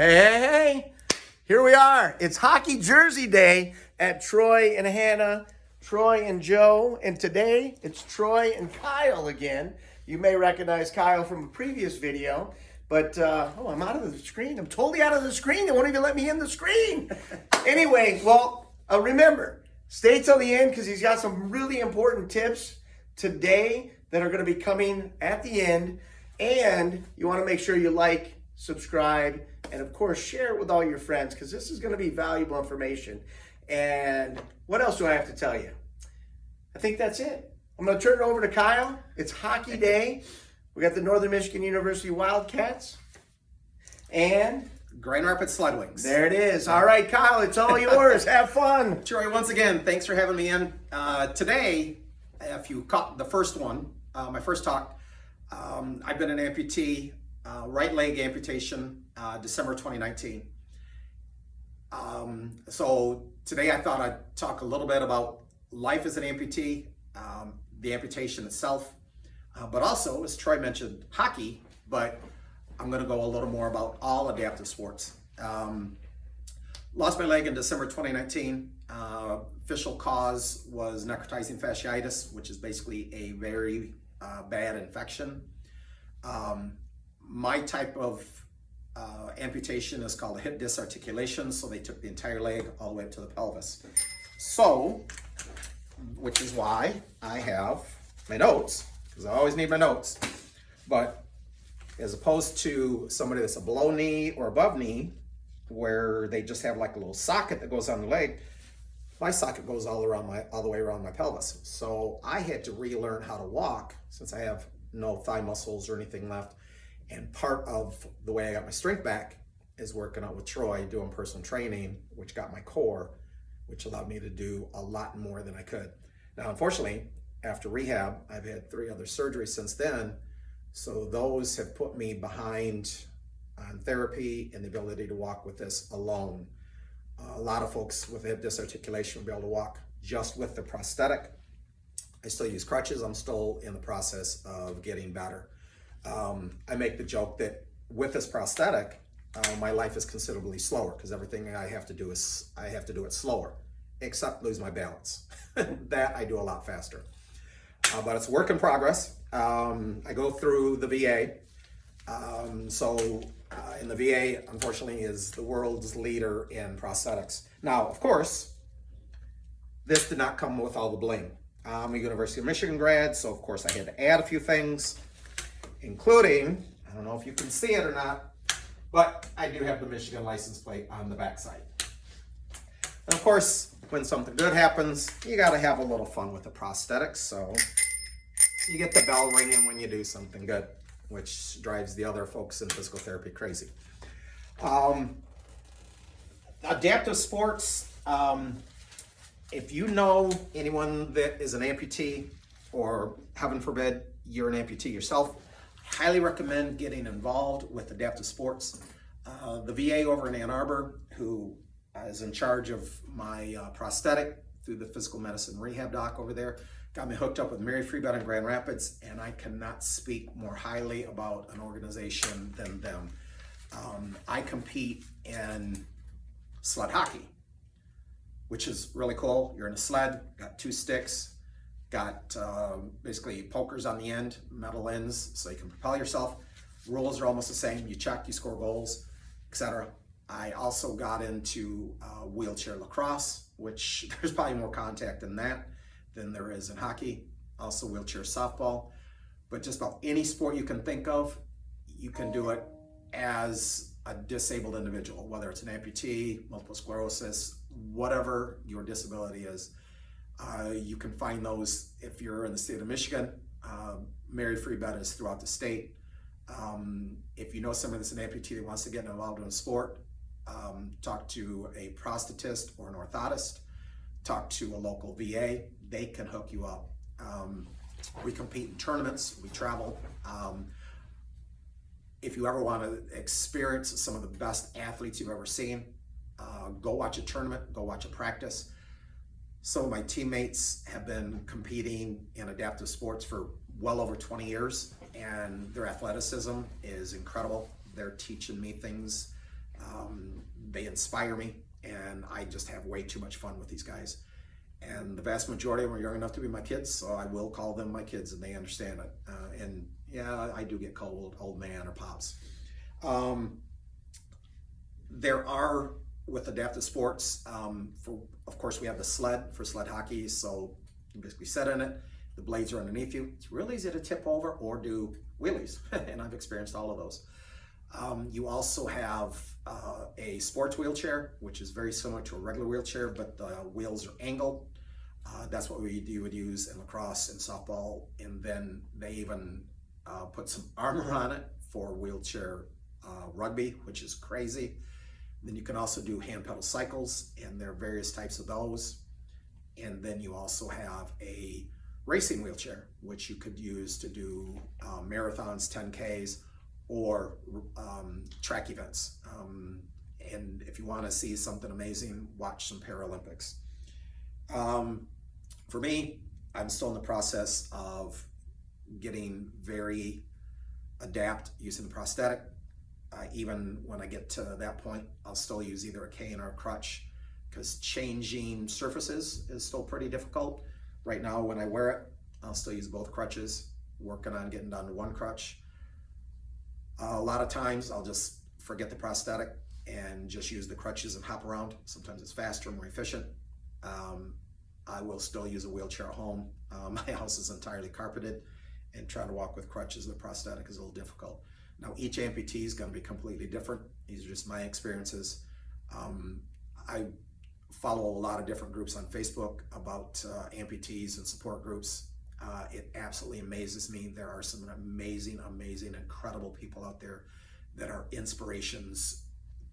Hey, here we are. It's hockey jersey day at Troy and Hannah, Troy and Joe, and today it's Troy and Kyle again. You may recognize Kyle from a previous video, but I'm out of the screen. I'm totally out of the screen. They won't even let me in the screen. Anyway, remember, stay till the end because he's got some really important tips today that are going to be coming at the end. And you want to make sure you like, subscribe, and of course share it with all your friends because this is going to be valuable information. And what else do I have to tell you? I think that's it. I'm going to turn it over to Kyle. It's hockey day. We got the Northern Michigan University Wildcats and Grand Rapids Sled-Wings. There it is. All right, Kyle, it's all yours. Have fun. Troy, once again, thanks for having me in. Today, if you caught the first one, my first talk, I've been an amputee, right leg amputation, December 2019. So today I thought I'd talk a little bit about life as an amputee, the amputation itself, but also, as Troy mentioned, hockey, but I'm going to go a little more about all adaptive sports. Lost my leg in December 2019. Official cause was necrotizing fasciitis, which is basically a very bad infection. My type of amputation is called a hip disarticulation, so they took the entire leg all the way up to the pelvis. So, which is why I have my notes, because I always need my notes. But as opposed to somebody that's a below knee or above knee, where they just have like a little socket that goes on the leg, my socket goes all the way around my pelvis. So I had to relearn how to walk since I have no thigh muscles or anything left. And part of the way I got my strength back is working out with Troy, doing personal training, which got my core, which allowed me to do a lot more than I could. Now, unfortunately, after rehab, I've had 3 other surgeries since then. So those have put me behind on therapy and the ability to walk with this alone. A lot of folks with hip disarticulation will be able to walk just with the prosthetic. I still use crutches. I'm still in the process of getting better. I make the joke that with this prosthetic, my life is considerably slower because everything I have to do it slower, except lose my balance. That I do a lot faster. But it's a work in progress. I go through the VA. In the VA, unfortunately, is the world's leader in prosthetics. Now, of course, this did not come with all the bling. I'm a University of Michigan grad, so of course I had to add a few things, including, I don't know if you can see it or not, but I do have the Michigan license plate on the backside. And of course, when something good happens, you got to have a little fun with the prosthetics, so you get the bell ringing when you do something good, which drives the other folks in physical therapy crazy. Adaptive sports, if you know anyone that is an amputee, or heaven forbid, you're an amputee yourself, highly recommend getting involved with adaptive sports. The VA over in Ann Arbor, who is in charge of my prosthetic through the physical medicine rehab doc over there, got me hooked up with Mary Freebed in Grand Rapids, and I cannot speak more highly about an organization than them. I compete in sled hockey, which is really cool. You're in a sled, got 2 sticks, got basically pokers on the end, metal ends, so you can propel yourself. Rules are almost the same. You check, you score goals, etc. I also got into wheelchair lacrosse, which there's probably more contact in that than there is in hockey. Also wheelchair softball. But just about any sport you can think of, you can do it as a disabled individual, whether it's an amputee, multiple sclerosis, whatever your disability is. You can find those if you're in the state of Michigan. Mary Freebed is throughout the state. If you know someone that's an amputee that wants to get involved in a sport, talk to a prosthetist or an orthotist, talk to a local VA, they can hook you up. We compete in tournaments, we travel. If you ever want to experience some of the best athletes you've ever seen, go watch a tournament, go watch a practice. Some of my teammates have been competing in adaptive sports for well over 20 years, and their athleticism is incredible. They're teaching me things They inspire me, and I just have way too much fun with these guys. And the vast majority of them are young enough to be my kids, so I will call them my kids, and they understand it. And yeah, I do get called old man or pops. There are, with adaptive sports, of course we have the sled for sled hockey, so you basically sit in it, the blades are underneath you. It's real easy to tip over or do wheelies, and I've experienced all of those. You also have a sports wheelchair, which is very similar to a regular wheelchair, but the wheels are angled. That's what you would use in lacrosse and softball, and then they even put some armor on it for wheelchair rugby, which is crazy. Then you can also do hand pedal cycles, and there are various types of those. And then you also have a racing wheelchair, which you could use to do marathons, 10Ks, or track events. And if you want to see something amazing, watch some Paralympics. For me, I'm still in the process of getting very adept using the prosthetic. Even when I get to that point, I'll still use either a cane or a crutch, because changing surfaces is still pretty difficult. Right now, when I wear it, I'll still use both crutches, working on getting down to one crutch. A lot of times I'll just forget the prosthetic and just use the crutches and hop around. Sometimes it's faster, more efficient. I will still use a wheelchair at home. My house is entirely carpeted, and trying to walk with crutches and the prosthetic is a little difficult. Now, each amputee is going to be completely different. These are just my experiences. I follow a lot of different groups on Facebook about amputees and support groups. It absolutely amazes me. There are some amazing, incredible people out there that are inspirations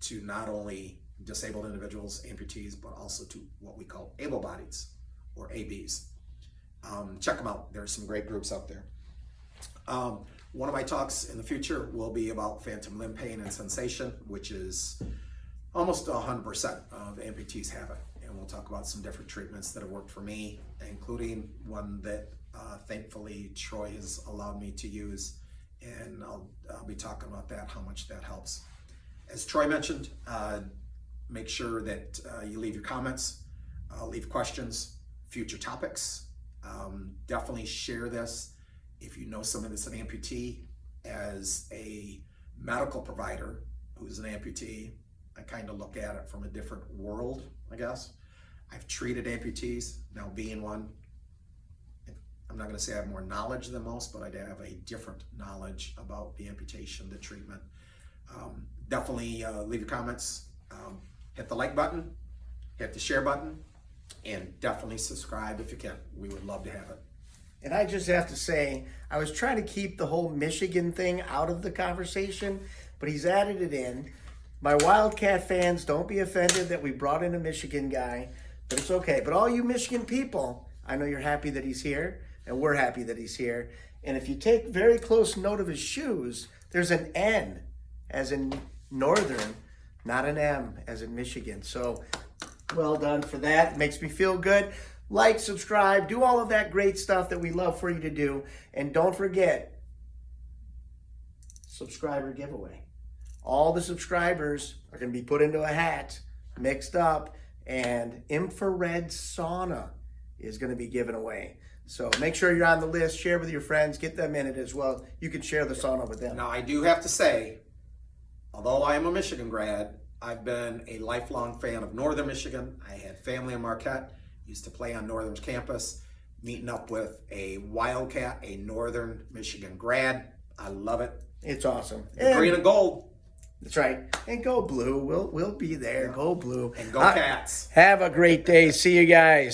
to not only disabled individuals, amputees, but also to what we call able-bodieds, or ABs. Check them out. There are some great groups out there. One of my talks in the future will be about phantom limb pain and sensation, which is almost 100% of amputees have it. And we'll talk about some different treatments that have worked for me, including one that thankfully Troy has allowed me to use. And I'll be talking about that, how much that helps. As Troy mentioned, make sure that you leave your comments, leave questions, future topics. Definitely share this. If you know someone that's an amputee, as a medical provider who's an amputee, I kind of look at it from a different world, I guess. I've treated amputees, now being one. I'm not going to say I have more knowledge than most, but I have a different knowledge about the amputation, the treatment. Definitely leave your comments, hit the like button, hit the share button, and definitely subscribe if you can. We would love to have it. And I just have to say, I was trying to keep the whole Michigan thing out of the conversation, but he's added it in. My Wildcat fans, don't be offended that we brought in a Michigan guy, but it's okay. But all you Michigan people, I know you're happy that he's here, and we're happy that he's here. And if you take very close note of his shoes, there's an N, as in Northern, not an M, as in Michigan. So well done for that. It makes me feel good. Like, subscribe, do all of that great stuff that we love for you to do. And don't forget, subscriber giveaway. All the subscribers are going to be put into a hat, mixed up, and infrared sauna is going to be given away. So make sure you're on the list, share with your friends, get them in it as well. You can share the sauna with them. Now, I do have to say, although I am a Michigan grad, I've been a lifelong fan of Northern Michigan. I had family in Marquette, used to play on Northern's campus, meeting up with a Wildcat, a Northern Michigan grad. I love it. It's awesome. Green and gold. That's right. And go blue. We'll be there. Yeah. Go blue. And go Cats. Have a great day. See you guys.